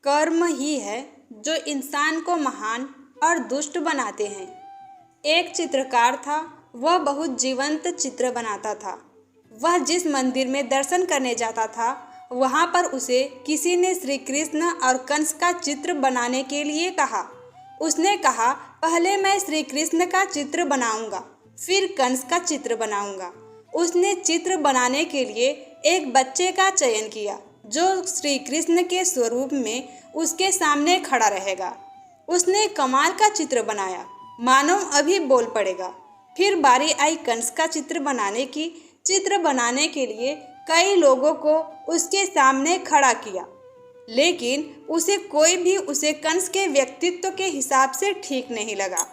कर्म ही है जो इंसान को महान और दुष्ट बनाते हैं। एक चित्रकार था, वह बहुत जीवंत चित्र बनाता था। वह जिस मंदिर में दर्शन करने जाता था, वहाँ पर उसे किसी ने श्री कृष्ण और कंस का चित्र बनाने के लिए कहा। उसने कहा, पहले मैं श्री कृष्ण का चित्र बनाऊंगा, फिर कंस का चित्र बनाऊंगा। उसने चित्र बनाने के लिए एक बच्चे का चयन किया जो श्री कृष्ण के स्वरूप में उसके सामने खड़ा रहेगा। उसने कमाल का चित्र बनाया, मानो अभी बोल पड़ेगा। फिर बारी आई कंस का चित्र बनाने की। चित्र बनाने के लिए कई लोगों को उसके सामने खड़ा किया, लेकिन उसे कंस के व्यक्तित्व के हिसाब से ठीक नहीं लगा।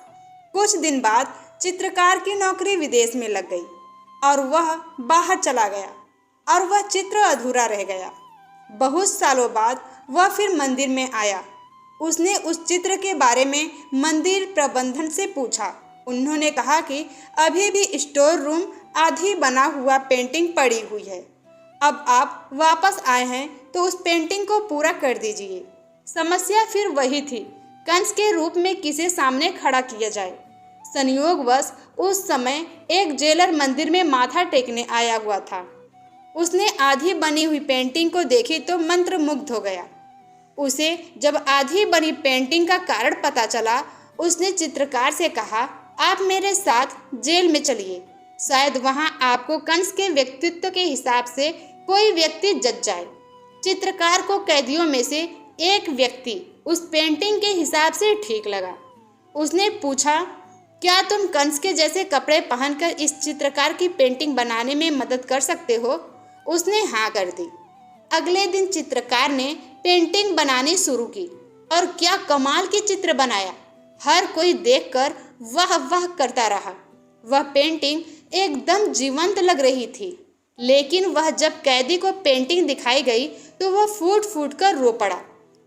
कुछ दिन बाद चित्रकार की नौकरी विदेश में लग गई और वह बाहर चला गया और वह चित्र अधूरा रह गया। बहुत सालों बाद वह फिर मंदिर में आया। उसने उस चित्र के बारे में मंदिर प्रबंधन से पूछा। उन्होंने कहा कि अभी भी स्टोर रूम आधी बना हुआ पेंटिंग पड़ी हुई है। अब आप वापस आए हैं तो उस पेंटिंग को पूरा कर दीजिए। समस्या फिर वही थी, कंस के रूप में किसे सामने खड़ा किया जाए। संयोगवश उस समय एक जेलर मंदिर में माथा टेकने आया हुआ था। उसने आधी बनी हुई पेंटिंग को देखी तो मंत्रमुग्ध हो गया। उसे जब आधी बनी पेंटिंग का कारण पता चला, उसने चित्रकार से कहा, आप मेरे साथ जेल में चलिए, शायद वहां आपको कंस के व्यक्तित्व के हिसाब से कोई व्यक्ति जज जाए। चित्रकार को कैदियों में से एक व्यक्ति उस पेंटिंग के हिसाब से ठीक लगा। उसने पूछा, क्या तुम कंस के जैसे कपड़े पहनकर इस चित्रकार की पेंटिंग बनाने में मदद कर सकते हो? उसने हाँ कर दी। अगले दिन चित्रकार ने पेंटिंग बनानी शुरू की और क्या कमाल की चित्र बनाया। हर कोई देखकर वाह वाह करता रहा। वह पेंटिंग एकदम जीवंत लग रही थी, लेकिन वह जब कैदी को पेंटिंग दिखाई गई तो वह फूट फूट कर रो पड़ा।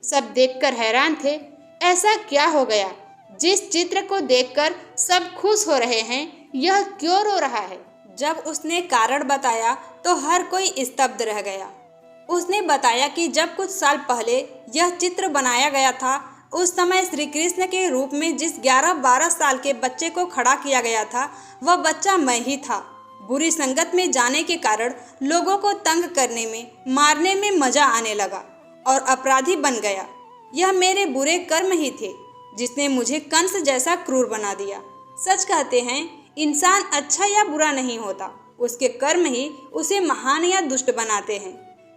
सब देखकर हैरान थे, ऐसा क्या हो गया? जिस चित्र को देखकर सब खुश हो रहे हैं, यह क्यों रो रहा है? जब उसने कारण बताया तो हर कोई स्तब्ध रह गया। उसने बताया कि जब कुछ साल पहले यह चित्र बनाया गया था, उस समय श्री कृष्ण के रूप में जिस 11-12 साल के बच्चे को खड़ा किया गया था, वह बच्चा मैं ही था। बुरी संगत में जाने के कारण लोगों को तंग करने में, मारने में मजा आने लगा और अपराधी बन गया। यह मेरे बुरे कर्म ही थे जिसने मुझे कंस जैसा क्रूर बना दिया। सच कहते हैं, इंसान अच्छा या बुरा नहीं होता, उसके कर्म ही उसे महान या दुष्ट बनाते हैं।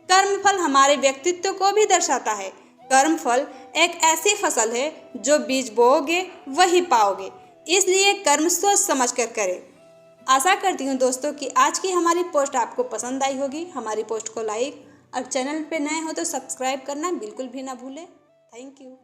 कर्मफल हमारे व्यक्तित्व को भी दर्शाता है। कर्मफल एक ऐसी फसल है जो बीज बोओगे वही पाओगे, इसलिए कर्म सोच समझ कर करें। आशा करती हूँ दोस्तों कि आज की हमारी पोस्ट आपको पसंद आई होगी। हमारी पोस्ट को लाइक और चैनल पे नए हो तो सब्सक्राइब करना बिल्कुल भी ना भूलें। Thank you.